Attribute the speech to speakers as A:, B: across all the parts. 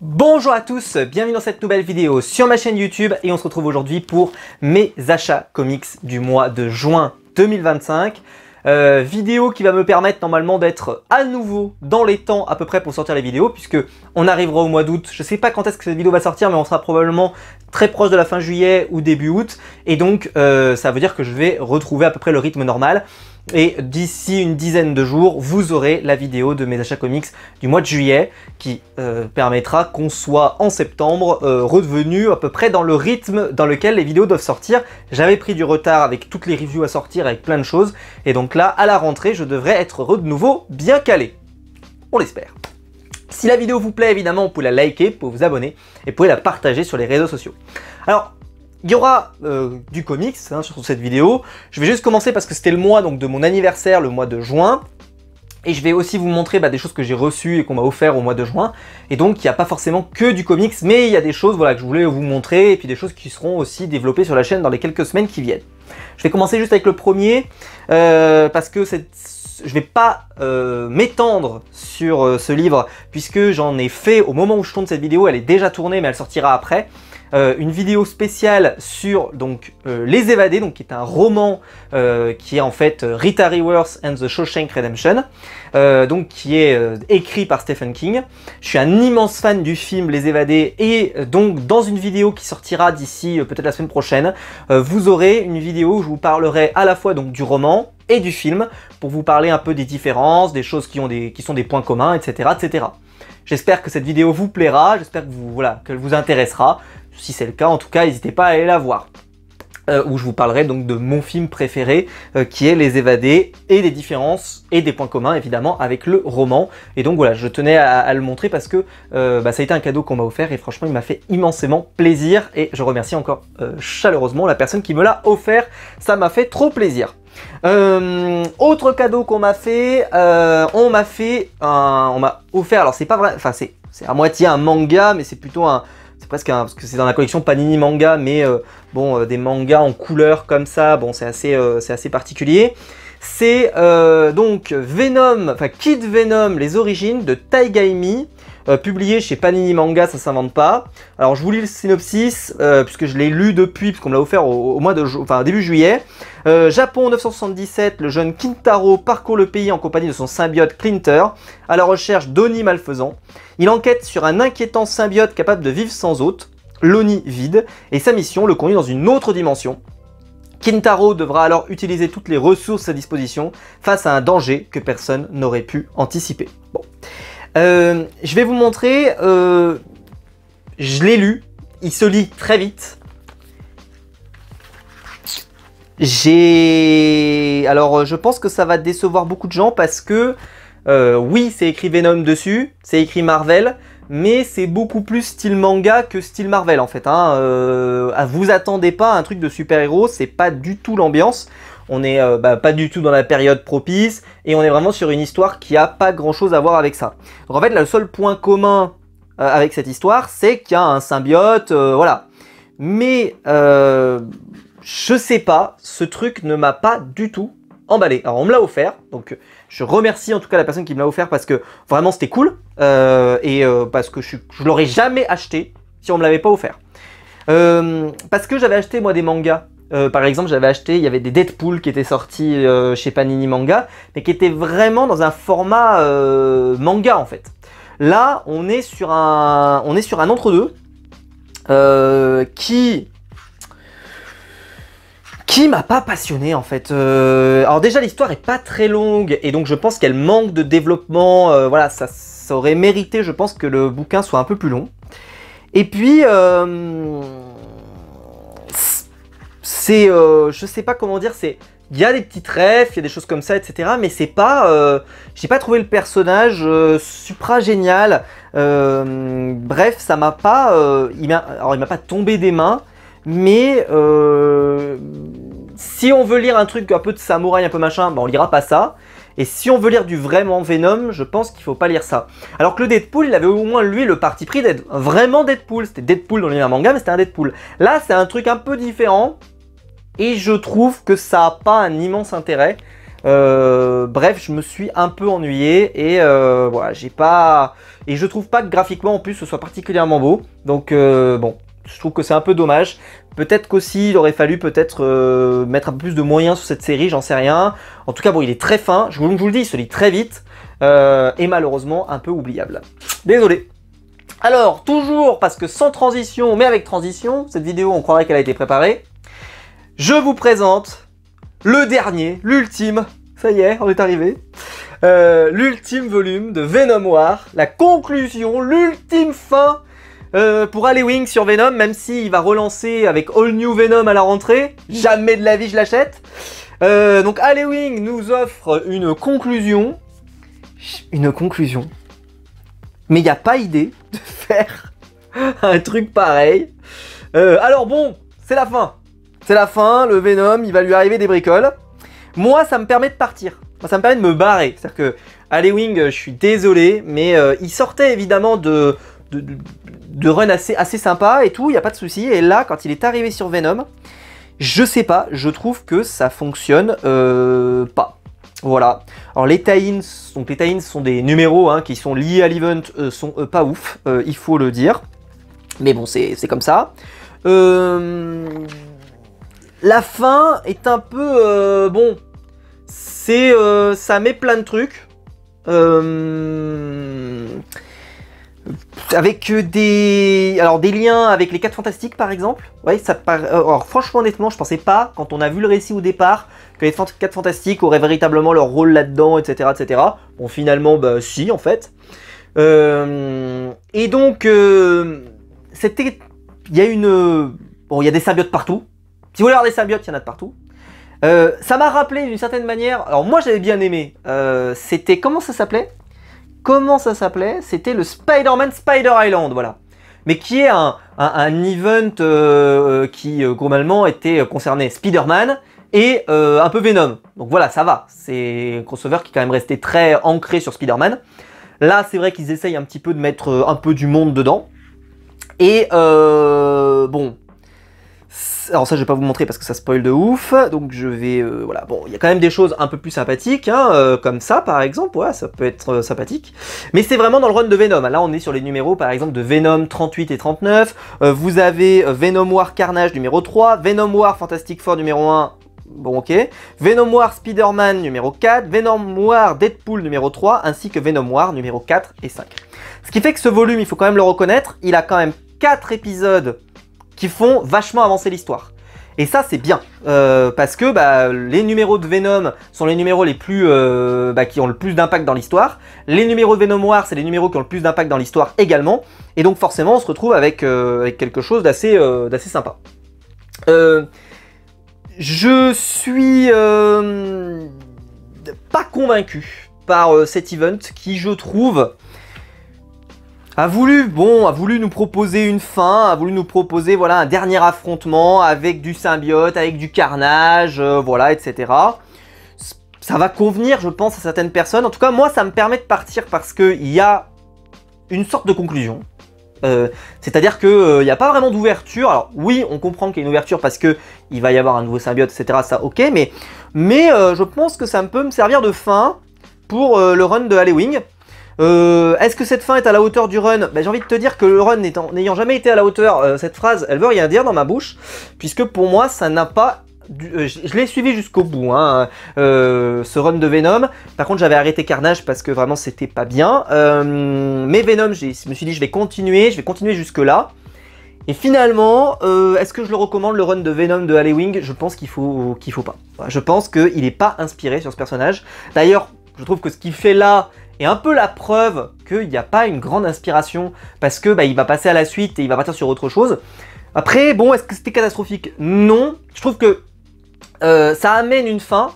A: Bonjour à tous, bienvenue dans cette nouvelle vidéo sur ma chaîne YouTube et on se retrouve aujourd'hui pour mes achats comics du mois de juin 2025. Vidéo qui va me permettre normalement d'être à nouveau dans les temps à peu près pour sortir les vidéos puisque on arrivera au mois d'août. Je sais pas quand est-ce que cette vidéo va sortir mais on sera probablement très proche de la fin juillet ou début août et donc ça veut dire que je vais retrouver à peu près le rythme normal. Et d'ici une dizaine de jours, vous aurez la vidéo de mes achats comics du mois de juillet qui permettra qu'on soit en septembre redevenu à peu près dans le rythme dans lequel les vidéos doivent sortir. J'avais pris du retard avec toutes les reviews à sortir, avec plein de choses. Et donc là, à la rentrée, je devrais être de nouveau bien calé. On l'espère. Si la vidéo vous plaît, évidemment, vous pouvez la liker, vous pouvez vous abonner et vous pouvez la partager sur les réseaux sociaux. Alors, il y aura du comics sur cette vidéo. Je vais juste commencer parce que c'était le mois donc, de mon anniversaire, le mois de juin. Et je vais aussi vous montrer des choses que j'ai reçues et qu'on m'a offert au mois de juin. Et donc, il n'y a pas forcément que du comics, mais il y a des choses que je voulais vous montrer. Et puis des choses qui seront aussi développées sur la chaîne dans les quelques semaines qui viennent. Je vais commencer juste avec le premier, parce que je ne vais pas m'étendre sur ce livre, puisque j'en ai fait au moment où je tourne cette vidéo. Elle est déjà tournée, mais elle sortira après. Une vidéo spéciale sur Les Évadés, qui est un roman qui est en fait Rita Hayworth and the Shawshank Redemption, qui est écrit par Stephen King. Je suis un immense fan du film Les Évadés et donc dans une vidéo qui sortira d'ici peut-être la semaine prochaine, vous aurez une vidéo où je vous parlerai à la fois du roman et du film pour vous parler un peu des différences, des choses qui sont des points communs, etc. etc. J'espère que cette vidéo vous plaira, j'espère que qu'elle vous intéressera. Si c'est le cas, en tout cas, n'hésitez pas à aller la voir. Où je vous parlerai donc de mon film préféré, qui est Les Évadés, et des différences et des points communs, évidemment, avec le roman. Et donc voilà, je tenais à le montrer parce que ça a été un cadeau qu'on m'a offert et franchement, il m'a fait immensément plaisir. Et je remercie encore chaleureusement la personne qui me l'a offert. Ça m'a fait trop plaisir. Autre cadeau qu'on m'a fait, on m'a offert, alors c'est pas vrai, enfin c'est à moitié un manga, mais c'est plutôt c'est presque parce que c'est dans la collection Panini Manga, mais des mangas en couleur comme ça, c'est assez particulier. C'est donc Venom, Kid Venom, les origines de Taigaimi, publié chez Panini Manga, ça s'invente pas. Alors je vous lis le synopsis, puisque je l'ai lu depuis, puisqu'on me l'a offert au mois de début juillet. Japon 977, le jeune Kintaro parcourt le pays en compagnie de son symbiote Clinter, à la recherche d'Oni malfaisant. Il enquête sur un inquiétant symbiote capable de vivre sans hôte, l'Oni vide, et sa mission le conduit dans une autre dimension. Kintaro devra alors utiliser toutes les ressources à sa disposition face à un danger que personne n'aurait pu anticiper. Bon. Je vais vous montrer, je l'ai lu, il se lit très vite. Alors je pense que ça va décevoir beaucoup de gens parce que oui, c'est écrit Venom dessus, c'est écrit Marvel, mais c'est beaucoup plus style manga que style Marvel en fait. Vous attendez pas à un truc de super-héros, c'est pas du tout l'ambiance. On est pas du tout dans la période propice et on est vraiment sur une histoire qui a pas grand chose à voir avec ça. Donc en fait, le seul point commun avec cette histoire, c'est qu'il y a un symbiote, voilà. Mais je sais pas, ce truc ne m'a pas du tout emballé. Alors on me l'a offert, donc je remercie en tout cas la personne qui me l'a offert parce que vraiment c'était cool parce que je l'aurais jamais acheté si on me l'avait pas offert. Parce que j'avais acheté moi des mangas. Par exemple, j'avais acheté, il y avait des Deadpool qui étaient sortis chez Panini Manga, mais qui étaient vraiment dans un format manga en fait. Là, on est sur un entre-deux qui m'a pas passionné en fait. Alors déjà l'histoire est pas très longue et donc je pense qu'elle manque de développement. Voilà, ça aurait mérité, je pense, que le bouquin soit un peu plus long. Et puis je sais pas comment dire, il y a des petites refs, il y a des choses comme ça, etc. Mais c'est pas, j'ai pas trouvé le personnage supra génial. Bref, ça m'a pas, il m'a pas tombé des mains. Mais si on veut lire un truc un peu de samouraï, un peu machin, on lira pas ça. Et si on veut lire du vraiment Venom, je pense qu'il faut pas lire ça. Alors que le Deadpool, il avait au moins lui le parti pris d'être vraiment Deadpool. C'était Deadpool dans l'univers manga, mais c'était un Deadpool. Là, c'est un truc un peu différent. Et je trouve que ça n'a pas un immense intérêt. Bref, je me suis un peu ennuyé et voilà, j'ai pas... Et je trouve pas que graphiquement en plus ce soit particulièrement beau. Donc bon, je trouve que c'est un peu dommage. Peut-être qu'aussi il aurait fallu peut-être mettre un peu plus de moyens sur cette série, j'en sais rien. En tout cas bon, il est très fin, je vous le dis, il se lit très vite. Et malheureusement un peu oubliable. Désolé. Alors, toujours, parce que sans transition, mais avec transition, cette vidéo on croirait qu'elle a été préparée. Je vous présente le dernier, l'ultime, ça y est, on est arrivé. L'ultime volume de Venom War, la conclusion, l'ultime fin pour Halloween sur Venom, même s'il va relancer avec All New Venom à la rentrée. Jamais de la vie je l'achète. Donc Halloween nous offre une conclusion. Mais il n'y a pas idée de faire un truc pareil. Alors bon, c'est la fin. C'est la fin, le Venom, il va lui arriver des bricoles. Moi, ça me permet de partir. Moi, ça me permet de me barrer. C'est-à-dire que Halloween, je suis désolé, mais il sortait évidemment de run assez sympa et tout, il n'y a pas de souci. Et là, quand il est arrivé sur Venom, je sais pas, je trouve que ça fonctionne pas. Voilà. Alors les tie-ins, donc les tie-ins sont des numéros hein, qui sont liés à l'event, sont pas ouf, il faut le dire. Mais bon, c'est comme ça. La fin est un peu bon. C'est ça met plein de trucs. Avec des liens avec les 4 Fantastiques par exemple. Ouais, ça alors franchement honnêtement, je pensais pas quand on a vu le récit au départ que les 4 Fantastiques auraient véritablement leur rôle là-dedans, etc., etc. Bon, finalement, bah si en fait. Et donc c'était, il y a une, bon, il y a des symbiotes partout. Si vous voulez avoir des symbiotes, il y en a de partout. Ça m'a rappelé d'une certaine manière. Alors moi j'avais bien aimé. C'était comment ça s'appelait? C'était le Spider-Man Spider Island, voilà. Mais qui est un event qui globalement était concerné Spider-Man et un peu Venom. Donc voilà, ça va. C'est un crossover qui est quand même resté très ancré sur Spider-Man. Là, c'est vrai qu'ils essayent un petit peu de mettre un peu du monde dedans. Et bon... Alors ça je vais pas vous montrer parce que ça spoil de ouf, donc je vais, voilà, bon, il y a quand même des choses un peu plus sympathiques, hein, comme ça par exemple, ouais, ça peut être sympathique, mais c'est vraiment dans le run de Venom, là on est sur les numéros par exemple de Venom 38 et 39, vous avez Venom War Carnage numéro 3, Venom War Fantastic Four numéro 1, bon ok, Venom War Spider-Man numéro 4, Venom War Deadpool numéro 3, ainsi que Venom War numéro 4 et 5. Ce qui fait que ce volume, il faut quand même le reconnaître, il a quand même 4 épisodes qui font vachement avancer l'histoire. Et ça c'est bien, parce que bah, les numéros de Venom sont les numéros les plus qui ont le plus d'impact dans l'histoire. Les numéros de Venom War, c'est les numéros qui ont le plus d'impact dans l'histoire également. Et donc forcément on se retrouve avec, avec quelque chose d'assez sympa. Je suis pas convaincu par cet event qui, je trouve, a voulu nous proposer une fin, a voulu nous proposer voilà un dernier affrontement avec du symbiote, avec du carnage, voilà, etc. Ça va convenir, je pense, à certaines personnes. En tout cas, moi, ça me permet de partir parce qu'il y a une sorte de conclusion. C'est-à-dire qu'il n'y a pas vraiment d'ouverture. Alors oui, on comprend qu'il y a une ouverture parce que il va y avoir un nouveau symbiote, etc. Ça, ok, mais je pense que ça peut me servir de fin pour le run de Halloween. Est-ce que cette fin est à la hauteur du run? J'ai envie de te dire que le run n'ayant jamais été à la hauteur, cette phrase, elle veut rien dire dans ma bouche, puisque pour moi, ça n'a pas... je l'ai suivi jusqu'au bout, hein, ce run de Venom. Par contre, j'avais arrêté Carnage parce que vraiment, c'était pas bien. Mais Venom, je me suis dit, je vais continuer jusque là. Et finalement, est-ce que je le recommande, le run de Venom de Halloween? Je pense qu'il faut pas. Je pense qu'il n'est pas inspiré sur ce personnage. D'ailleurs, je trouve que ce qu'il fait là est un peu la preuve qu'il n'y a pas une grande inspiration, parce que il va passer à la suite et il va partir sur autre chose. Après, bon, est-ce que c'était catastrophique? Non. Je trouve que ça amène une fin,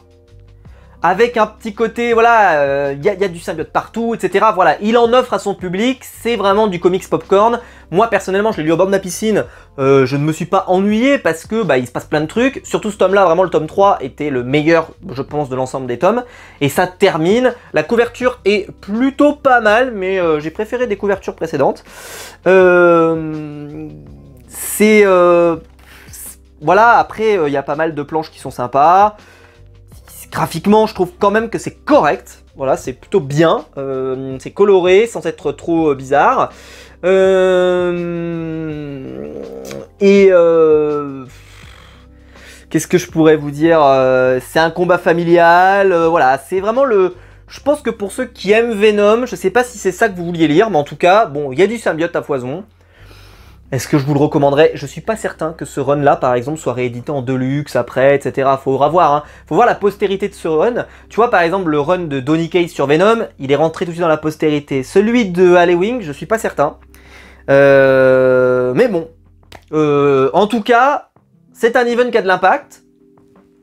A: avec un petit côté, voilà, y a du symbiote partout, etc. Voilà, il en offre à son public, c'est vraiment du comics popcorn. Moi, personnellement, je l'ai lu au bord de ma piscine, je ne me suis pas ennuyé parce que il se passe plein de trucs. Surtout ce tome-là, vraiment, le tome 3 était le meilleur, je pense, de l'ensemble des tomes. Et ça termine. La couverture est plutôt pas mal, mais j'ai préféré des couvertures précédentes. Voilà, après, il y a pas mal de planches qui sont sympas. graphiquement, je trouve quand même que c'est correct. Voilà, c'est plutôt bien. C'est coloré sans être trop bizarre. Qu'est-ce que je pourrais vous dire? C'est un combat familial. Voilà, c'est vraiment le... Je pense que pour ceux qui aiment Venom, je sais pas si c'est ça que vous vouliez lire, mais en tout cas, bon, il y a du symbiote à foison. Est-ce que je vous le recommanderais? Je suis pas certain que ce run-là, par exemple, soit réédité en deluxe après, etc. Faut revoir, hein. Faut voir la postérité de ce run. Tu vois, par exemple, le run de Donny Cates sur Venom, il est rentré tout de suite dans la postérité. Celui de Halloween, je suis pas certain. Mais bon. En tout cas, c'est un event qui a de l'impact.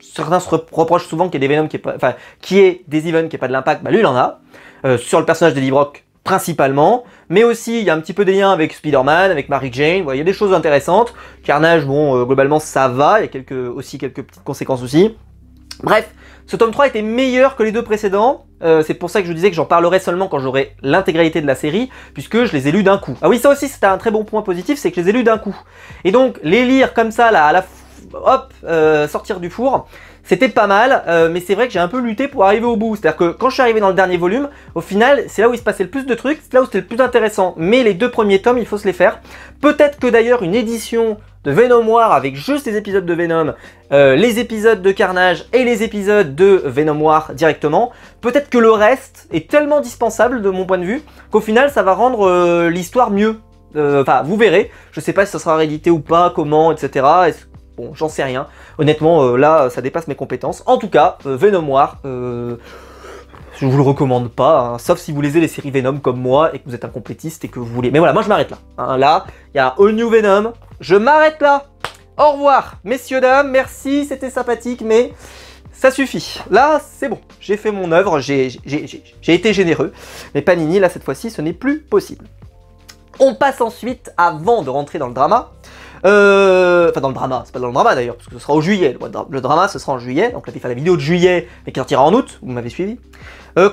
A: Certains se reprochent souvent qu'il y a des Venom qui est pas... Enfin, qui est des events qui n'a pas de l'impact. Bah lui, il en a. Sur le personnage de Lee Brock, principalement, mais aussi il y a un petit peu des liens avec Spider-Man, avec Mary Jane, il y a des choses intéressantes. Carnage, bon, globalement ça va, il y a aussi quelques petites conséquences aussi. Bref, ce tome 3 était meilleur que les deux précédents, c'est pour ça que je disais que j'en parlerai seulement quand j'aurai l'intégralité de la série, puisque je les ai lus d'un coup. Ah oui, ça aussi c'était un très bon point positif, c'est que je les ai lus d'un coup. Et donc, les lire comme ça, là, à la hop, sortir du four, c'était pas mal, mais c'est vrai que j'ai un peu lutté pour arriver au bout. C'est-à-dire que quand je suis arrivé dans le dernier volume, au final, c'est là où il se passait le plus de trucs, c'est là où c'était le plus intéressant. Mais les deux premiers tomes, il faut se les faire. Peut-être que d'ailleurs, une édition de Venom War avec juste les épisodes de Venom, les épisodes de Carnage et les épisodes de Venom War directement, peut-être que le reste est tellement dispensable de mon point de vue, qu'au final, ça va rendre l'histoire mieux. Enfin, vous verrez. Je sais pas si ça sera réédité ou pas, comment, etc. Bon, j'en sais rien. Honnêtement, là, ça dépasse mes compétences. En tout cas, Venom War, je vous le recommande pas, hein, sauf si vous lisez les séries Venom comme moi et que vous êtes un complétiste et que vous voulez. Mais voilà, moi je m'arrête là. Hein, là, il y a All New Venom. Je m'arrête là. Au revoir, messieurs, dames. Merci, c'était sympathique, mais ça suffit. Là, c'est bon. J'ai fait mon œuvre, j'ai été généreux. Mais Panini, là, cette fois-ci, ce n'est plus possible. On passe ensuite, avant de rentrer dans le drama, enfin dans le drama, c'est pas dans le drama d'ailleurs, parce que ce sera au juillet, le drama ce sera en juillet, donc là il fait la vidéo de juillet, mais qui sortira en août, vous m'avez suivi.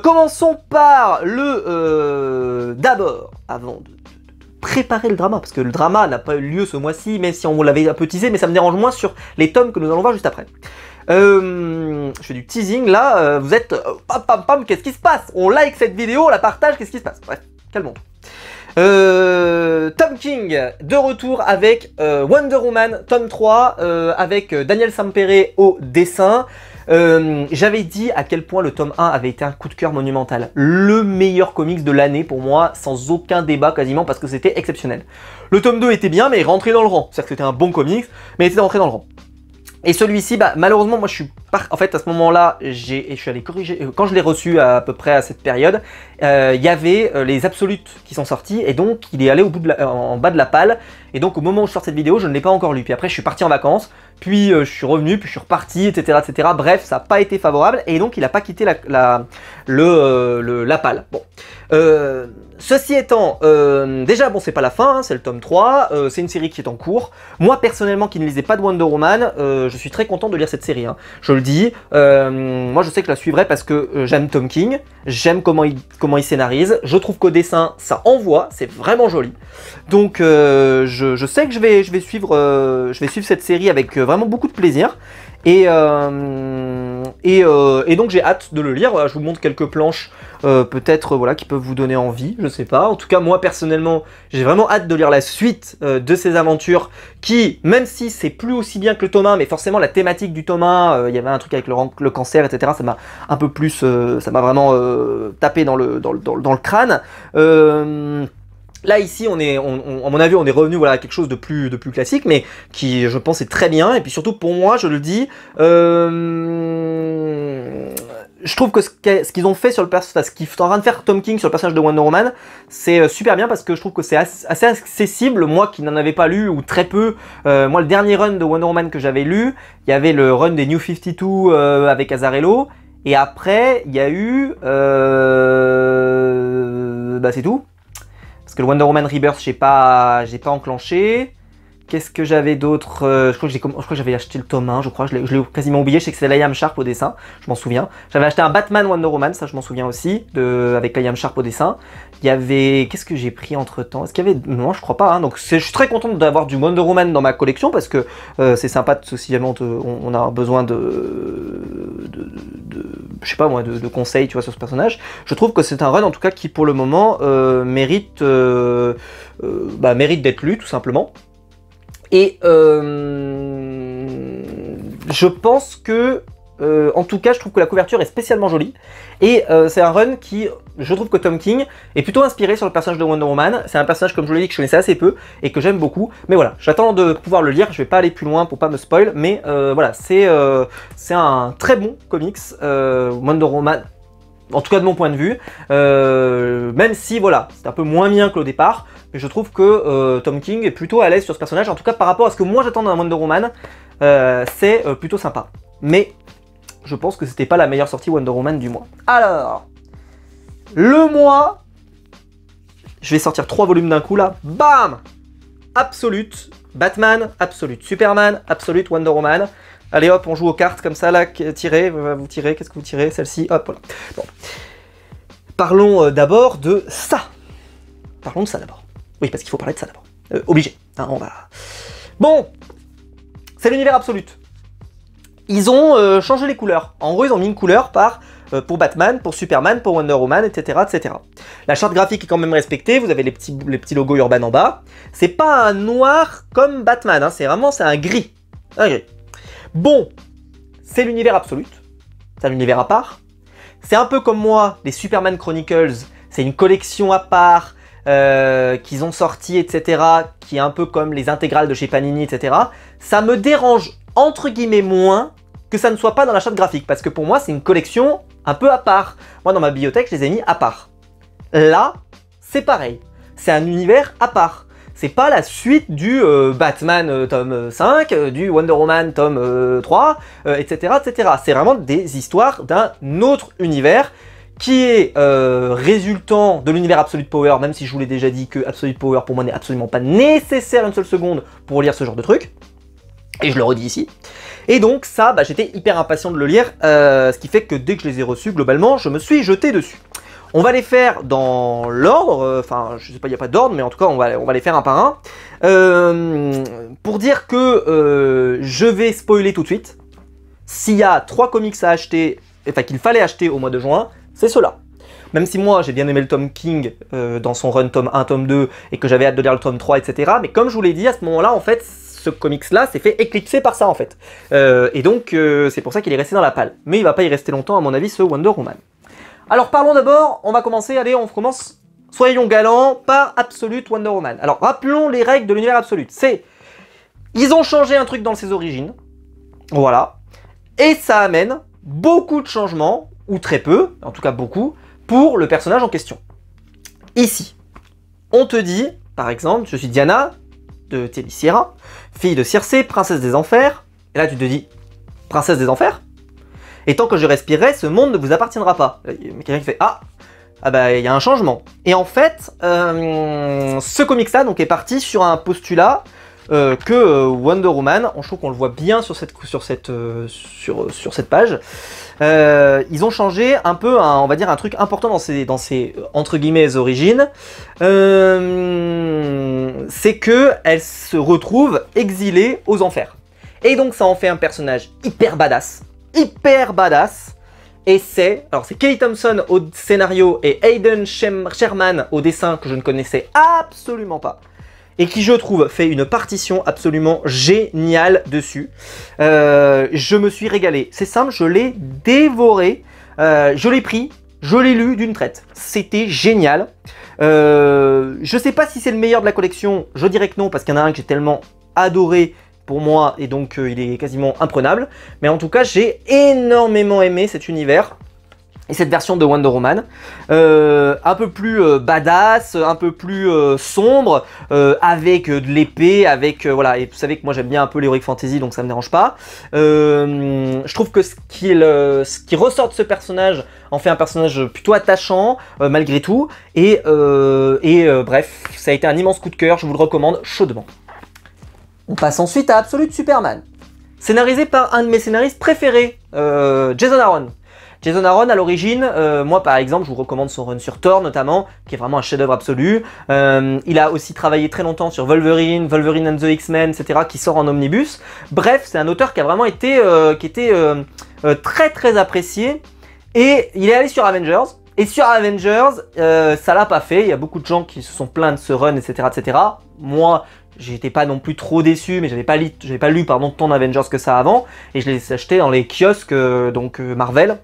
A: Commençons par le... d'abord, avant de préparer le drama, parce que le drama n'a pas eu lieu ce mois-ci, même si on l'avait un peu teasé, mais ça me dérange moins sur les tomes que nous allons voir juste après. Je fais du teasing là, vous êtes... pam pam pam, qu'est-ce qui se passe? On like cette vidéo, on la partage, qu'est-ce qui se passe? Bref, calmons-nous. Tom King de retour avec Wonder Woman tome 3 avec Daniel Sampere au dessin. J'avais dit à quel point le tome 1 avait été un coup de cœur monumental. Le meilleur comics de l'année pour moi, sans aucun débat quasiment, parce que c'était exceptionnel. Le tome 2 était bien, mais rentré dans le rang. C'est-à-dire que c'était un bon comics, mais il était rentré dans le rang. Et celui-ci, bah, malheureusement, moi je suis en fait à ce moment-là, je suis allé corriger, quand je l'ai reçu à peu près à cette période, il y avait les absolutes qui sont sortis, et donc il est allé au bout de en bas de la palle, et donc au moment où je sors cette vidéo, je ne l'ai pas encore lu. Puis après je suis parti en vacances, puis je suis revenu, puis je suis reparti, etc. etc. Bref, ça n'a pas été favorable, et donc il n'a pas quitté la palle. Bon. Ceci étant, déjà bon c'est pas la fin, hein, c'est le tome 3, c'est une série qui est en cours. Moi personnellement qui ne lisais pas de Wonder Woman, je suis très content de lire cette série, hein. Je le dis, moi je sais que je la suivrai parce que j'aime Tom King, j'aime comment il scénarise, je trouve qu'au dessin ça envoie, c'est vraiment joli. Donc je sais que je vais suivre cette série avec vraiment beaucoup de plaisir. Et donc j'ai hâte de le lire. Voilà, je vous montre quelques planches peut-être voilà, qui peuvent vous donner envie, je sais pas. En tout cas moi personnellement j'ai vraiment hâte de lire la suite de ces aventures qui, même si c'est plus aussi bien que le tome 1, mais forcément la thématique du tome 1, il y avait un truc avec le cancer, etc. Ça m'a un peu plus, ça m'a vraiment tapé dans le crâne. Là ici, à mon avis, on est revenu voilà, à quelque chose de plus classique, mais qui, je pense, est très bien. Et puis surtout, pour moi, je le dis, je trouve que ce qu'ils ont fait sur le personnage, ce qu'ils sont en train de faire Tom King sur le personnage de Wonder Woman, c'est super bien parce que je trouve que c'est assez accessible. Moi qui n'en avais pas lu, ou très peu, moi le dernier run de Wonder Woman que j'avais lu, il y avait le run des New 52 avec Azzarello, et après, il y a eu... bah c'est tout. Parce que le Wonder Woman Rebirth, j'ai pas enclenché. Qu'est-ce que j'avais d'autre? Je crois que j'avais acheté le tome 1, je crois, je l'ai quasiment oublié, je sais que c'est Liam Sharp au dessin, je m'en souviens. J'avais acheté un Batman Wonder Woman, ça je m'en souviens aussi, avec Liam Sharp au dessin. Il y avait... Qu'est-ce que j'ai pris entre temps? Est-ce qu'il y avait... Non, je crois pas, hein. Donc je suis très content d'avoir du Wonder Woman dans ma collection, parce que c'est sympa si jamais on a besoin je sais pas moi, de conseils, tu vois, sur ce personnage. Je trouve que c'est un run, en tout cas, qui pour le moment mérite d'être lu, tout simplement. Et je pense que, en tout cas, je trouve que la couverture est spécialement jolie. Et c'est un run qui, je trouve que Tom King est plutôt inspiré sur le personnage de Wonder Woman. C'est un personnage, comme je l'ai dit, que je connaissais assez peu et que j'aime beaucoup. Mais voilà, j'attends de pouvoir le lire. Je vais pas aller plus loin pour pas me spoil. Mais voilà, c'est un très bon comics, Wonder Woman. En tout cas de mon point de vue, même si voilà, c'est un peu moins bien que au départ, mais je trouve que Tom King est plutôt à l'aise sur ce personnage, en tout cas par rapport à ce que moi j'attends d'un Wonder Woman, c'est plutôt sympa. Mais je pense que c'était pas la meilleure sortie Wonder Woman du mois. Alors, le mois, je vais sortir 3 volumes d'un coup là, bam! Absolute, Batman, Absolute, Superman, Absolute, Wonder Woman. Allez hop, on joue aux cartes comme ça, là, tirez, vous tirez, qu'est-ce que vous tirez? Celle-ci, hop, voilà. Bon. Parlons d'abord de ça. Parlons de ça d'abord. Oui, parce qu'il faut parler de ça d'abord. Obligé, hein, on va... Bon, c'est l'univers Absolute. Ils ont changé les couleurs. En gros, ils ont mis une couleur pour Batman, pour Superman, pour Wonder Woman, etc., etc. La charte graphique est quand même respectée, vous avez les petits logos Urban en bas. C'est pas un noir comme Batman, hein, c'est un gris. Un gris. Bon, c'est l'univers Absolute, c'est un univers à part. C'est un peu comme moi, les Superman Chronicles, c'est une collection à part qu'ils ont sorti, etc., qui est un peu comme les intégrales de chez Panini, etc. Ça me dérange, entre guillemets, moins que ça ne soit pas dans la charte graphique, parce que pour moi, c'est une collection un peu à part. Moi, dans ma bibliothèque, je les ai mis à part. Là, c'est pareil, c'est un univers à part. C'est pas la suite du Batman tome 5, du Wonder Woman tome 3, etc. etc. C'est vraiment des histoires d'un autre univers qui est résultant de l'univers Absolute Power, même si je vous l'ai déjà dit que Absolute Power pour moi n'est absolument pas nécessaire une seule seconde pour lire ce genre de truc. Et je le redis ici. Et donc ça, bah, j'étais hyper impatient de le lire, ce qui fait que dès que je les ai reçus, globalement, je me suis jeté dessus. On va les faire dans l'ordre, enfin je sais pas, il n'y a pas d'ordre, mais en tout cas on va les faire un par un. Pour dire que je vais spoiler tout de suite. S'il y a 3 comics à acheter, enfin qu'il fallait acheter au mois de juin, c'est ceux-là. Même si moi j'ai bien aimé le Tom King dans son run tome 1, tome 2, et que j'avais hâte de lire le tome 3, etc. Mais comme je vous l'ai dit, à ce moment-là, en fait, ce comics-là s'est fait éclipser par ça, en fait. Et donc, c'est pour ça qu'il est resté dans la palle. Mais il va pas y rester longtemps, à mon avis, ce Wonder Woman. Alors parlons d'abord, on va commencer, allez, on commence, soyons galants, par Absolute Wonder Woman. Alors rappelons les règles de l'univers Absolute. Ils ont changé un truc dans ses origines, voilà, et ça amène beaucoup de changements, ou très peu, en tout cas beaucoup, pour le personnage en question. Ici, on te dit, par exemple, je suis Diana, de Themyscira, fille de Circé, princesse des enfers, et là tu te dis, princesse des enfers? Et tant que je respirerai, ce monde ne vous appartiendra pas. Il y a quelqu'un qui fait ah bah il y a un changement. Et en fait, ce comics-là donc est parti sur un postulat que Wonder Woman, je trouve qu'on le voit bien sur cette page. Ils ont changé un peu, on va dire un truc important dans ces entre guillemets origines. C'est que elle se retrouve exilée aux enfers. Et donc ça en fait un personnage hyper badass. Et c'est Kelly Thompson au scénario et Hayden Sherman au dessin que je ne connaissais absolument pas et qui je trouve fait une partition absolument géniale dessus. Je me suis régalé, c'est simple, je l'ai dévoré, je l'ai pris, je l'ai lu d'une traite, c'était génial. Je sais pas si c'est le meilleur de la collection, je dirais que non parce qu'il y en a un que j'ai tellement adoré pour moi, et donc il est quasiment imprenable. Mais en tout cas, j'ai énormément aimé cet univers et cette version de Wonder Woman. Un peu plus badass, un peu plus sombre, avec de l'épée, avec... voilà, et vous savez que moi j'aime bien un peu l'heroic fantasy, donc ça me dérange pas. Je trouve que ce qui ressort de ce personnage en fait un personnage plutôt attachant, malgré tout. Et bref, ça a été un immense coup de cœur, je vous le recommande chaudement. On passe ensuite à Absolute Superman, scénarisé par un de mes scénaristes préférés, Jason Aaron. Jason Aaron, à l'origine, moi par exemple, je vous recommande son run sur Thor notamment, qui est vraiment un chef-d'œuvre absolu. Il a aussi travaillé très longtemps sur Wolverine, Wolverine and the X-Men, etc., qui sort en omnibus. Bref, c'est un auteur qui a vraiment été, très très apprécié. Et il est allé sur Avengers. Et sur Avengers, ça l'a pas fait. Il y a beaucoup de gens qui se sont plaints de ce run, etc., etc. Moi, j'étais pas non plus trop déçu, mais j'avais pas lu tant d'Avengers que ça avant. Et je les ai achetés dans les kiosques, Marvel,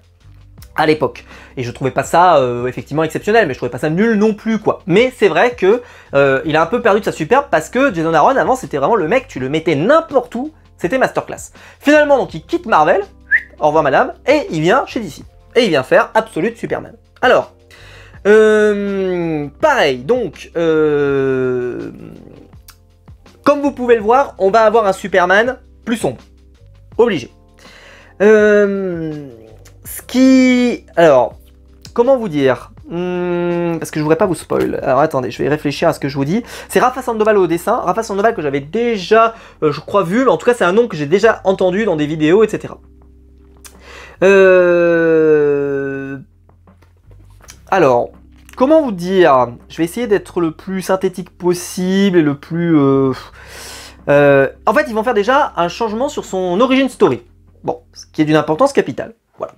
A: à l'époque. Et je trouvais pas ça effectivement exceptionnel, mais je trouvais pas ça nul non plus, quoi. Mais c'est vrai que il a un peu perdu de sa superbe parce que Jason Aaron, avant, c'était vraiment le mec, tu le mettais n'importe où, c'était masterclass. Finalement, donc, il quitte Marvel, au revoir madame, et il vient chez DC. Et il vient faire Absolute Superman. Alors, pareil, donc, comme vous pouvez le voir, on va avoir un Superman plus sombre. Obligé. Alors, comment vous dire, parce que je voudrais pas vous spoil. Alors attendez, je vais réfléchir à ce que je vous dis. C'est Rafa Sandoval au dessin. Rafa Sandoval que j'avais déjà, je crois, vu. Mais en tout cas, c'est un nom que j'ai déjà entendu dans des vidéos, etc. Alors, comment vous dire? Je vais essayer d'être le plus synthétique possible et le plus... En fait, ils vont faire déjà un changement sur son origin story. Bon, ce qui est d'une importance capitale. Voilà.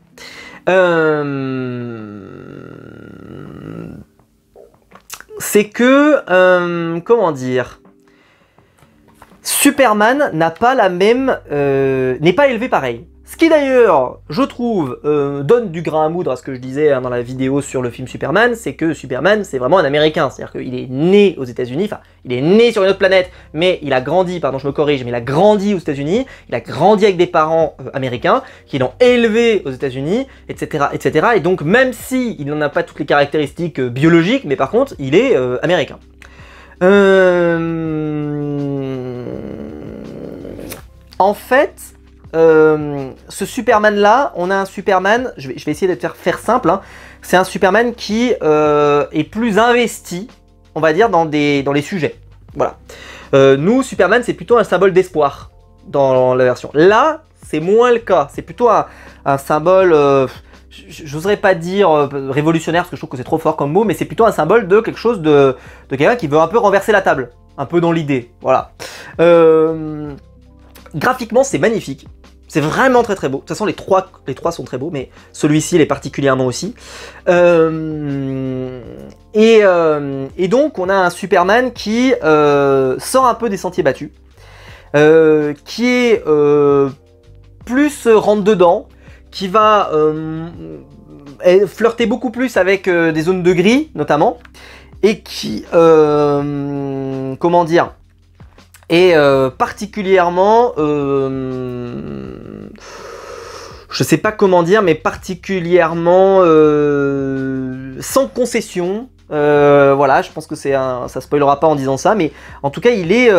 A: C'est que... comment dire? Superman n'a pas la même... n'est pas élevé pareil. Ce qui d'ailleurs, je trouve, donne du grain à moudre à ce que je disais dans la vidéo sur le film Superman, c'est que Superman, c'est vraiment un Américain. C'est-à-dire qu'il est né aux États-Unis, enfin, il est né sur une autre planète, mais il a grandi, pardon, je me corrige, mais il a grandi aux États-Unis, il a grandi avec des parents américains, qui l'ont élevé aux États-Unis, etc., etc. Et donc, même si il n'en a pas toutes les caractéristiques biologiques, mais par contre, il est américain. En fait... ce Superman là, on a un Superman, je vais essayer de faire simple, hein. C'est un Superman qui est plus investi, on va dire, dans les sujets. Voilà. Nous, Superman, c'est plutôt un symbole d'espoir dans la version. Là, c'est moins le cas, c'est plutôt un symbole, j'oserais pas dire révolutionnaire, parce que je trouve que c'est trop fort comme mot, mais c'est plutôt un symbole de quelque chose de quelqu'un qui veut un peu renverser la table, un peu dans l'idée, voilà. Graphiquement, c'est magnifique. C'est vraiment très très beau. De toute façon, les trois sont très beaux, mais celui-ci l'est particulièrement aussi. Et donc, on a un Superman qui sort un peu des sentiers battus, qui est plus rentre-dedans, qui va flirter beaucoup plus avec des zones de gris, notamment, et qui, comment dire, et particulièrement, je sais pas comment dire, mais particulièrement sans concession. Voilà, je pense que ça spoilera pas en disant ça, mais en tout cas, il est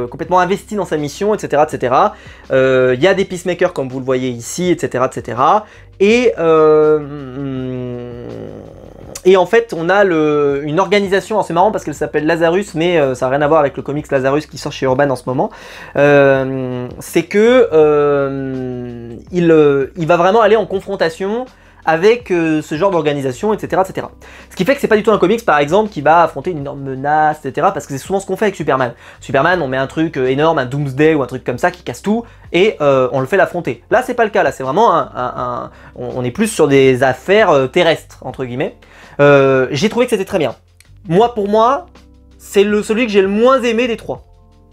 A: complètement investi dans sa mission, etc., etc. Il y a des peacemakers comme vous le voyez ici, etc., etc. Et en fait, on a une organisation, c'est marrant parce qu'elle s'appelle Lazarus, mais ça n'a rien à voir avec le comics Lazarus qui sort chez Urban en ce moment. C'est que il va vraiment aller en confrontation avec ce genre d'organisation, etc., etc. Ce qui fait que c'est pas du tout un comics, par exemple, qui va affronter une énorme menace, etc., parce que c'est souvent ce qu'on fait avec Superman. Superman, on met un truc énorme, un Doomsday ou un truc comme ça qui casse tout, et on le fait l'affronter. Là, c'est pas le cas, là, c'est vraiment on est plus sur des affaires terrestres, entre guillemets. J'ai trouvé que c'était très bien. Pour moi, c'est celui que j'ai le moins aimé des trois.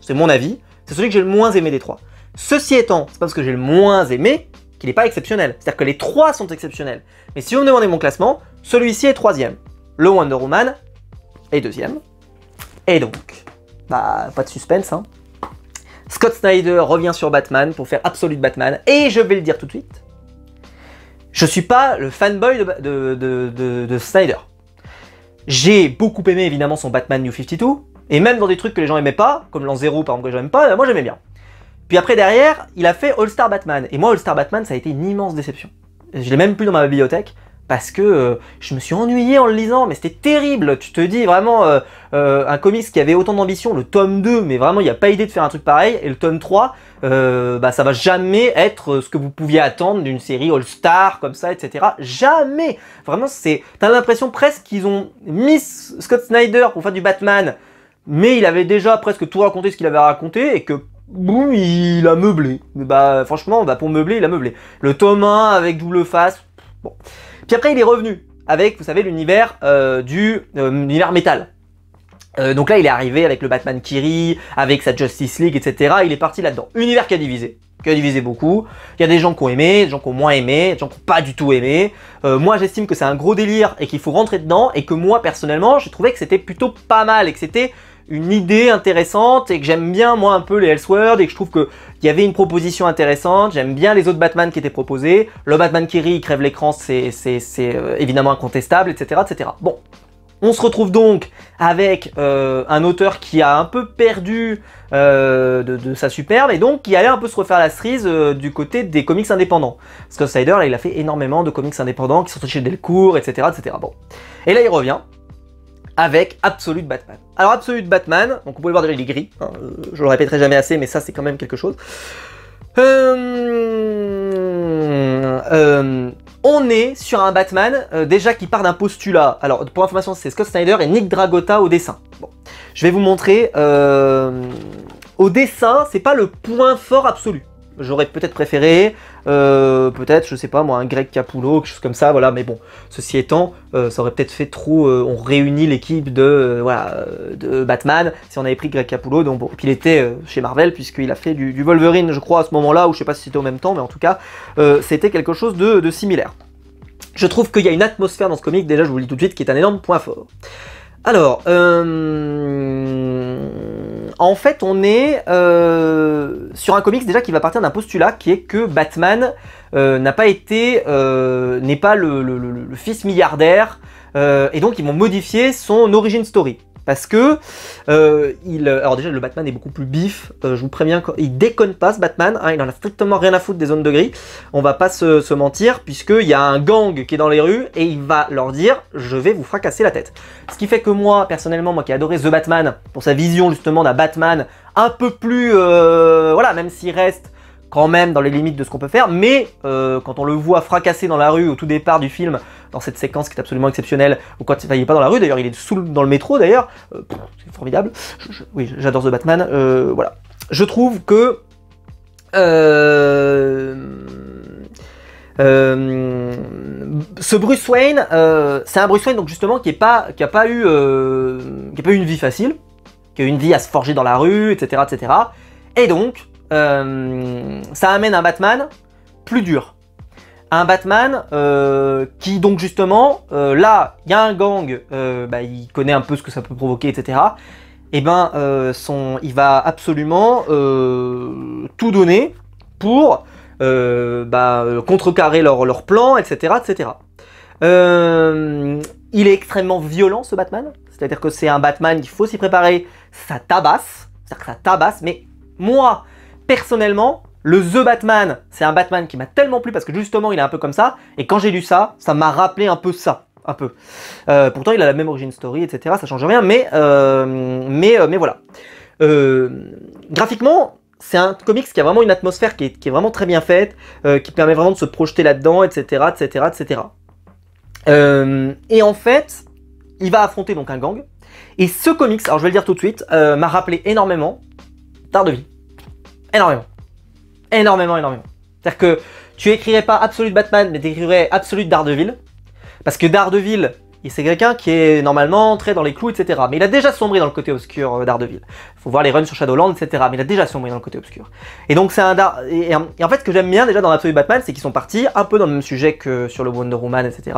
A: C'est mon avis, c'est celui que j'ai le moins aimé des trois. Ceci étant, c'est pas parce que j'ai le moins aimé qu'il n'est pas exceptionnel. C'est-à-dire que les trois sont exceptionnels. Mais si vous me demandez mon classement, celui-ci est troisième. Le Wonder Woman est deuxième. Et donc, pas de suspense, hein. Scott Snyder revient sur Batman pour faire Absolute Batman. Et je vais le dire tout de suite, je suis pas le fanboy de Snyder. J'ai beaucoup aimé évidemment son Batman New 52. Et même dans des trucs que les gens aimaient pas, comme l'an 0 par exemple que j'aime pas, moi j'aimais bien. Puis après derrière, il a fait All Star Batman. Et moi All Star Batman, ça a été une immense déception. Je l'ai même plus dans ma bibliothèque parce que je me suis ennuyé en le lisant, mais c'était terrible. Tu te dis vraiment, un comics qui avait autant d'ambition, le tome 2, mais vraiment il n'y a pas idée de faire un truc pareil, et le tome 3, bah ça va jamais être ce que vous pouviez attendre d'une série All-Star comme ça, etc. Jamais. Vraiment, t'as l'impression presque qu'ils ont mis Scott Snyder pour faire du Batman, mais il avait déjà presque tout raconté ce qu'il avait raconté, et que boum, il a meublé. Bah franchement, bah, pour meubler, il a meublé. Le tome 1 avec double face, bon. Puis après, il est revenu avec, vous savez, l'univers l'univers métal. Donc là, il est arrivé avec le Batman Kiri, avec sa Justice League, etc. Il est parti là-dedans. Univers qui a divisé beaucoup. Il y a des gens qui ont aimé, des gens qui ont moins aimé, des gens qui n'ont pas du tout aimé. Moi, j'estime que c'est un gros délire et qu'il faut rentrer dedans, et que moi, personnellement, j'ai trouvé que c'était plutôt pas mal, et que c'était une idée intéressante, et que j'aime bien moi un peu les Elseworlds, et que je trouve qu'il y avait une proposition intéressante. J'aime bien les autres Batman qui étaient proposés. Le Batman Kiri, il crève l'écran, c'est évidemment incontestable, etc., etc. Bon, on se retrouve donc avec un auteur qui a un peu perdu de sa superbe, et donc qui allait un peu se refaire la cerise du côté des comics indépendants. Scott Snyder, là, il a fait énormément de comics indépendants qui sont sortis chez Delcourt, etc., etc. Bon, et là il revient avec Absolute Batman. Alors Absolute Batman, donc vous pouvez voir déjà il est gris, hein, je le répéterai jamais assez, mais ça c'est quand même quelque chose. On est sur un Batman déjà qui part d'un postulat. Alors pour information, c'est Scott Snyder et Nick Dragotta au dessin. Bon, je vais vous montrer. Au dessin, c'est pas le point fort absolu. J'aurais peut-être préféré, peut-être, je sais pas moi, un Greg Capullo, quelque chose comme ça, voilà, mais bon, ceci étant, ça aurait peut-être fait trop, on réunit l'équipe de Batman, si on avait pris Greg Capullo, donc bon, puis il était chez Marvel, puisqu'il a fait du Wolverine, je crois, à ce moment-là, ou je sais pas si c'était au même temps, mais en tout cas, c'était quelque chose de similaire. Je trouve qu'il y a une atmosphère dans ce comic, déjà, je vous le dis tout de suite, qui est un énorme point fort. Alors, en fait, on est sur un comics déjà qui va partir d'un postulat qui est que Batman n'a pas été, n'est pas le fils milliardaire, et donc ils vont modifier son origin story. Parce que, alors déjà le Batman est beaucoup plus bif, je vous préviens, il déconne pas ce Batman, hein, il en a strictement rien à foutre des zones de gris, on va pas se mentir, puisqu'il y a un gang qui est dans les rues, et il va leur dire, je vais vous fracasser la tête. Ce qui fait que moi, personnellement, moi qui ai adoré The Batman, pour sa vision justement d'un Batman un peu plus, voilà, même s'il reste quand même dans les limites de ce qu'on peut faire, mais quand on le voit fracasser dans la rue au tout départ du film, dans cette séquence qui est absolument exceptionnelle, ou quand il n'est pas dans la rue, d'ailleurs il est dans le métro d'ailleurs, c'est formidable, oui j'adore The Batman, voilà. Je trouve que ce Bruce Wayne, c'est un Bruce Wayne donc justement qui a pas eu une vie facile, qui a eu une vie à se forger dans la rue, etc., etc. Et donc, ça amène un Batman plus dur. Un Batman qui donc justement, là, il y a un gang, bah, il connaît un peu ce que ça peut provoquer, etc. Et ben, il va absolument tout donner pour contrecarrer leur plan, etc., etc. Il est extrêmement violent ce Batman, c'est-à-dire que c'est un Batman, il faut s'y préparer, ça tabasse, c'est-à-dire que ça tabasse, mais moi, personnellement, le The Batman, c'est un Batman qui m'a tellement plu parce que justement il est un peu comme ça, et quand j'ai lu ça, ça m'a rappelé un peu ça, un peu. Pourtant il a la même origin story, etc., ça change rien, mais voilà. Graphiquement, c'est un comics qui a vraiment une atmosphère qui est vraiment très bien faite, qui permet vraiment de se projeter là-dedans, etc., etc., etc. Et en fait, il va affronter donc un gang, et ce comics, alors je vais le dire tout de suite, m'a rappelé énormément Daredevil. Énormément. Énormément. C'est-à-dire que tu écrirais pas Absolute Batman, mais tu écrirais Absolute Daredevil. Parce que Daredevil, c'est quelqu'un qui est normalement très dans les clous, etc. Mais il a déjà sombré dans le côté obscur, Daredevil. Faut voir les runs sur Shadowland, etc. Mais il a déjà sombré dans le côté obscur. Et donc c'est un et en fait, ce que j'aime bien déjà dans Absolute Batman, c'est qu'ils sont partis un peu dans le même sujet que sur le Wonder Woman, etc.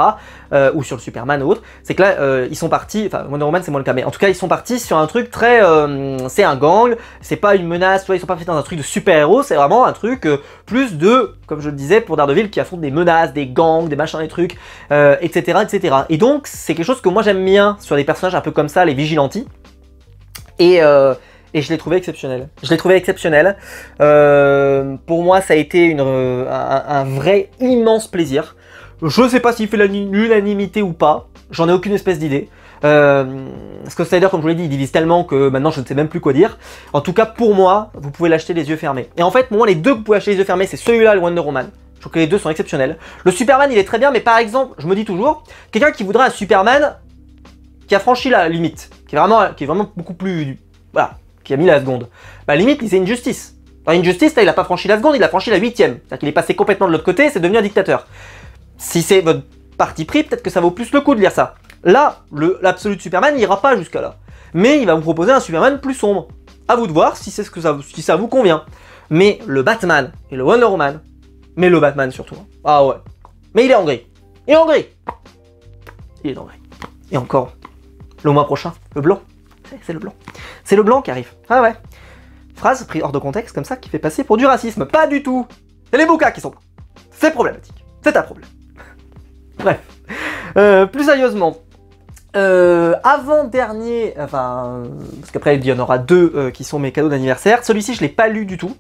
A: Ou sur le Superman ou autre. C'est que là, ils sont partis, enfin Wonder Woman c'est moins le cas, mais en tout cas ils sont partis sur un truc très, c'est un gang, c'est pas une menace, tu vois, ils sont pas faits dans un truc de super-héros, c'est vraiment un truc plus de, comme je le disais, pour Daredevil qui affronte des menaces, des gangs, des machins, des trucs, etc., etc. Et donc c'est quelque chose que moi j'aime bien sur des personnages un peu comme ça, les vigilantes. Et je l'ai trouvé exceptionnel. Pour moi, ça a été un vrai immense plaisir. Je sais pas s'il fait l'unanimité ou pas, j'en ai aucune espèce d'idée. Parce que Snyder, comme je vous l'ai dit, il divise tellement que maintenant je ne sais même plus quoi dire. En tout cas, pour moi, vous pouvez l'acheter les yeux fermés. Et en fait, pour moi, les deux que vous pouvez acheter les yeux fermés, c'est celui-là et le Wonder Woman. Je trouve que les deux sont exceptionnels. Le Superman, il est très bien, mais par exemple, je me dis toujours, quelqu'un qui voudrait un Superman qui a franchi la limite, qui est vraiment beaucoup plus... Voilà, qui a mis la seconde. Bah limite, c'est Injustice. Dans Injustice, là, il a pas franchi la seconde, il a franchi la 8ème. C'est-à-dire qu'il est passé complètement de l'autre côté, c'est devenu un dictateur. Si c'est votre parti pris, peut-être que ça vaut plus le coup de lire ça. Là, l'absolu de Superman n'ira pas jusqu'à là. Mais il va vous proposer un Superman plus sombre. À vous de voir si ça vous convient. Mais le Batman et le Wonder Woman, mais le Batman surtout. Ah ouais. Mais il est en gris. Il est en gris. Il est en gris. Et encore, le mois prochain, le blanc. C'est le blanc. C'est le blanc qui arrive. Ah ouais. Phrase prise hors de contexte comme ça qui fait passer pour du racisme. Pas du tout. C'est les boucas qui sont... C'est problématique. C'est un problème. Bref. Plus sérieusement. Avant-dernier, enfin, parce qu'après il y en aura deux qui sont mes cadeaux d'anniversaire. Celui-ci je l'ai pas lu du tout.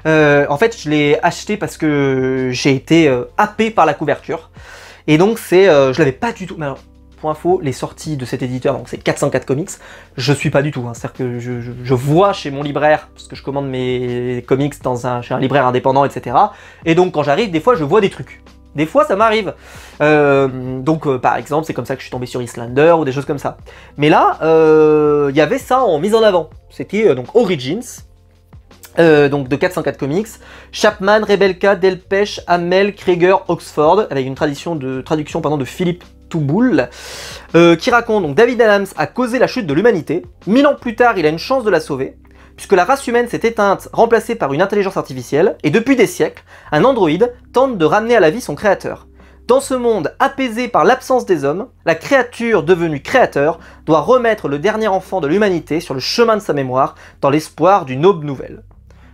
A: En fait je l'ai acheté parce que j'ai été happé par la couverture. Et donc je l'avais pas du tout. Mais alors, pour info, les sorties de cet éditeur, donc c'est 404 Comics, je suis pas du tout. Hein. C'est-à-dire que je vois chez mon libraire, parce que je commande mes comics chez un libraire indépendant, etc. Et donc quand j'arrive, des fois je vois des trucs. Des fois, ça m'arrive. Par exemple, c'est comme ça que je suis tombé sur Islander ou des choses comme ça. Mais là, il y avait ça en mise en avant. C'était donc Origins, donc de 404 Comics. Chapman, Rebelka, Delpech, Hamel, Krieger, Oxford, avec une traduction de Philippe Touboul, qui raconte donc David Adams a causé la chute de l'humanité. 1000 ans plus tard, il a une chance de la sauver, puisque la race humaine s'est éteinte, remplacée par une intelligence artificielle, et depuis des siècles, un androïde tente de ramener à la vie son créateur. Dans ce monde apaisé par l'absence des hommes, la créature devenue créateur doit remettre le dernier enfant de l'humanité sur le chemin de sa mémoire, dans l'espoir d'une aube nouvelle.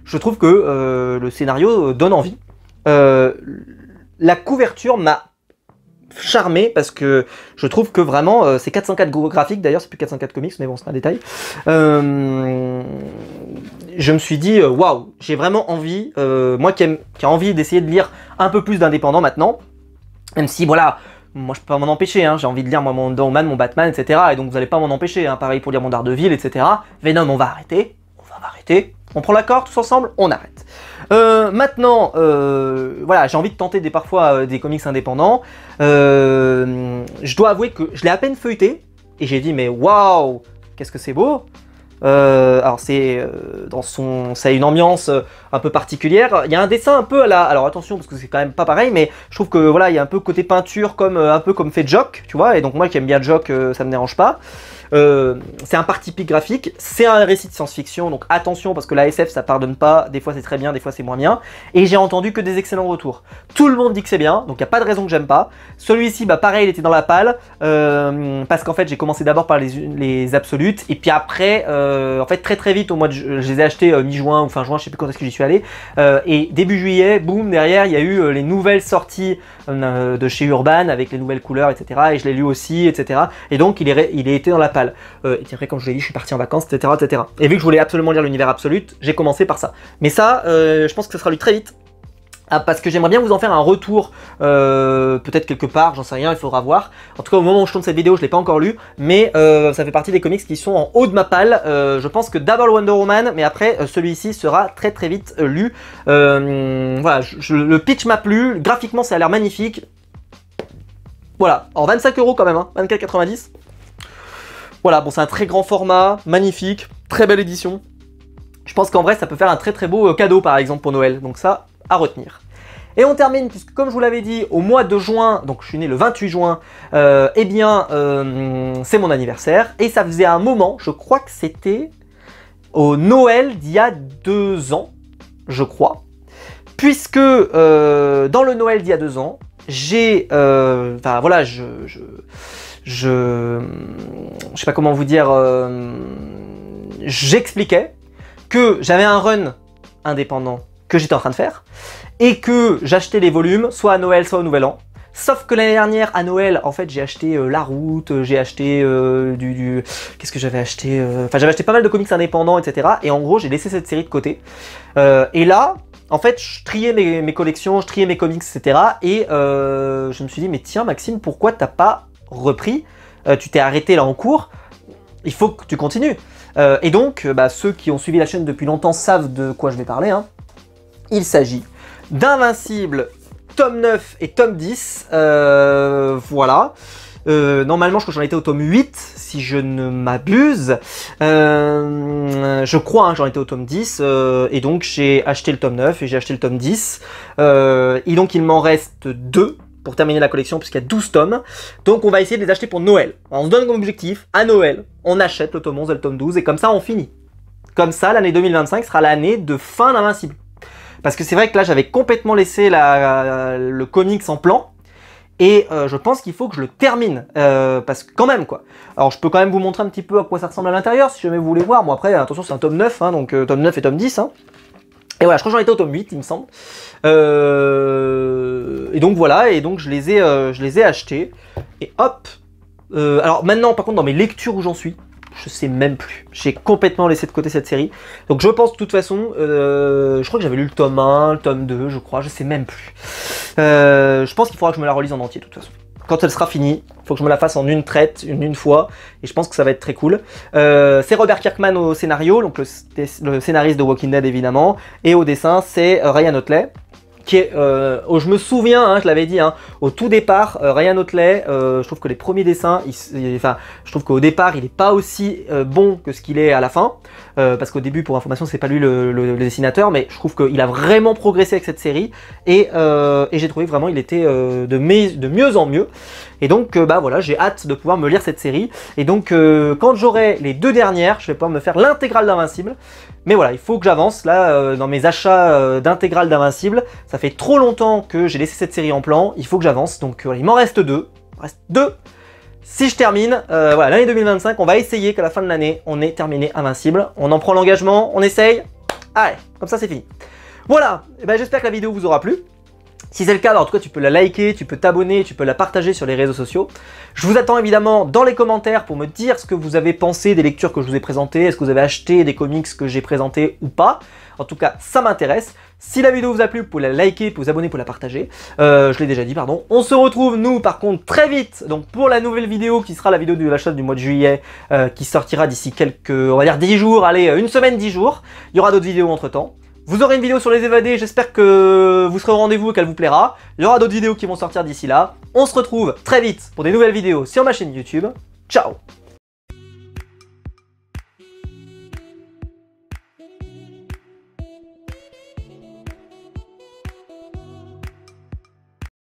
A: Je trouve que le scénario donne envie. La couverture m'a charmé parce que je trouve que vraiment c'est 404 graphiques, d'ailleurs c'est plus 404 comics mais bon c'est un détail. Je me suis dit waouh, j'ai vraiment envie, moi qui a envie d'essayer de lire un peu plus d'indépendants maintenant, même si voilà, moi je peux pas m'en empêcher, hein, j'ai envie de lire moi mon Wonder Woman, mon Batman, etc. Et donc vous allez pas m'en empêcher, hein, pareil pour lire mon Daredevil, etc. Venom on va arrêter, on prend l'accord tous ensemble, on arrête. Maintenant, voilà, j'ai envie de tenter parfois des comics indépendants. Je dois avouer que je l'ai à peine feuilleté et j'ai dit mais waouh, qu'est-ce que c'est beau. Alors c'est ça a une ambiance un peu particulière. Il y a un dessin un peu à la, alors attention parce que c'est quand même pas pareil, mais je trouve que voilà il y a un peu côté peinture comme un peu comme fait Jock, tu vois. Et donc moi qui aime bien Jock, ça me dérange pas. C'est un parti pic graphique, c'est un récit de science-fiction, donc attention parce que la SF ça pardonne pas, des fois c'est très bien, des fois c'est moins bien, et j'ai entendu que des excellents retours. Tout le monde dit que c'est bien, donc il n'y a pas de raison que j'aime pas. Celui-ci, bah pareil, il était dans la palle, parce qu'en fait j'ai commencé d'abord par les absolutes, et puis après, en fait très vite, je les ai achetés mi-juin ou fin juin, je sais plus quand est-ce que j'y suis allé, et début juillet, boum, derrière il y a eu les nouvelles sorties de chez Urban, avec les nouvelles couleurs, etc., et je l'ai lu aussi, etc., et donc il est été dans la palle. Et après, comme je l'ai dit, je suis parti en vacances, etc., etc. Et vu que je voulais absolument lire l'univers absolute, j'ai commencé par ça. Mais ça, je pense que ça sera lu très vite. Parce que j'aimerais bien vous en faire un retour, peut-être quelque part, j'en sais rien, il faudra voir. En tout cas, au moment où je tourne cette vidéo, je ne l'ai pas encore lu, mais ça fait partie des comics qui sont en haut de ma palle. Je pense que d'abord le Wonder Woman, mais après, celui-ci sera très vite lu. Voilà, le pitch m'a plu, graphiquement ça a l'air magnifique. Voilà, en 25 € quand même, hein, 24,90 €. Voilà, bon c'est un très grand format, magnifique, très belle édition. Je pense qu'en vrai ça peut faire un très beau cadeau par exemple pour Noël, donc ça à retenir. Et on termine, puisque comme je vous l'avais dit, au mois de juin, donc je suis né le 28 juin, eh bien c'est mon anniversaire, et ça faisait un moment, je crois que c'était au Noël d'il y a 2 ans, je crois, puisque dans le Noël d'il y a 2 ans, j'ai, enfin voilà, je sais pas comment vous dire, j'expliquais que j'avais un run indépendant que j'étais en train de faire et que j'achetais les volumes soit à Noël soit au Nouvel An. Sauf que l'année dernière à Noël, en fait, j'ai acheté La Route, j'ai acheté qu'est-ce que j'avais acheté, enfin j'avais acheté pas mal de comics indépendants, etc. Et en gros, j'ai laissé cette série de côté. Et là, en fait, je triais mes collections, je triais mes comics, etc. Et je me suis dit, mais tiens Maxime, pourquoi t'as pas repris? Tu t'es arrêté là en cours, il faut que tu continues. Et donc, ceux qui ont suivi la chaîne depuis longtemps savent de quoi je vais parler. Hein. Il s'agit d'Invincible, tome 9 et tome 10. Voilà. Normalement, je crois que j'en étais au tome 8, si je ne m'abuse. Je crois que j'en étais au tome 10. Et donc, j'ai acheté le tome 9 et j'ai acheté le tome 10. Et donc, il m'en reste 2 pour terminer la collection, puisqu'il y a 12 tomes. Donc, on va essayer de les acheter pour Noël. Alors, on se donne comme objectif, à Noël, on achète le tome 11 et le tome 12. Et comme ça, on finit. Comme ça, l'année 2025 sera l'année de fin d'Invincible. Parce que c'est vrai que là, j'avais complètement laissé le comics en plan. Et je pense qu'il faut que je le termine, parce que quand même quoi. Alors je peux quand même vous montrer un petit peu à quoi ça ressemble à l'intérieur, si jamais vous voulez voir. Bon après, attention, c'est un tome 9, hein, donc tome 9 et tome 10. Hein. Et voilà, je crois que j'en étais au tome 8, il me semble. Et donc voilà, et donc je les ai achetés. Et hop. Alors maintenant, par contre, dans mes lectures où j'en suis, je sais même plus. J'ai complètement laissé de côté cette série. Donc je pense de toute façon, je crois que j'avais lu le tome 1, le tome 2, je crois, je sais même plus. Je pense qu'il faudra que je me la relise en entier de toute façon. Quand elle sera finie, il faut que je me la fasse en une traite, une fois, et je pense que ça va être très cool. C'est Robert Kirkman au scénario, donc le scénariste de Walking Dead évidemment, et au dessin c'est Ryan Otley, qui est, je me souviens, hein, je l'avais dit, hein, au tout départ, Ryan Otley, je trouve que les premiers dessins, je trouve qu'au départ, il n'est pas aussi bon que ce qu'il est à la fin, parce qu'au début, pour information, c'est pas lui le dessinateur, mais je trouve qu'il a vraiment progressé avec cette série, et j'ai trouvé vraiment il était de mieux en mieux. Et donc, voilà, j'ai hâte de pouvoir me lire cette série. Et donc, quand j'aurai les 2 dernières, je vais pouvoir me faire l'intégrale d'Invincible. Mais voilà, il faut que j'avance là dans mes achats d'intégrale d'Invincible. Ça fait trop longtemps que j'ai laissé cette série en plan. Il faut que j'avance. Donc, il m'en reste 2. Il m'en reste 2. Si je termine, voilà, l'année 2025, on va essayer qu'à la fin de l'année, on ait terminé Invincible. On en prend l'engagement, on essaye. Allez, comme ça, c'est fini. Voilà, j'espère que la vidéo vous aura plu. Si c'est le cas, alors en tout cas, tu peux la liker, tu peux t'abonner, tu peux la partager sur les réseaux sociaux. Je vous attends évidemment dans les commentaires pour me dire ce que vous avez pensé des lectures que je vous ai présentées. Est-ce que vous avez acheté des comics que j'ai présentés ou pas? En tout cas, ça m'intéresse. Si la vidéo vous a plu, vous pouvez la liker, vous vous abonner pour la partager. Je l'ai déjà dit, pardon. On se retrouve, nous, par contre, très vite donc pour la nouvelle vidéo qui sera la vidéo de l'achat du mois de juillet qui sortira d'ici quelques, on va dire 10 jours, allez, une semaine, 10 jours. Il y aura d'autres vidéos entre-temps. Vous aurez une vidéo sur les évadés, j'espère que vous serez au rendez-vous et qu'elle vous plaira. Il y aura d'autres vidéos qui vont sortir d'ici là. On se retrouve très vite pour des nouvelles vidéos sur ma chaîne YouTube. Ciao!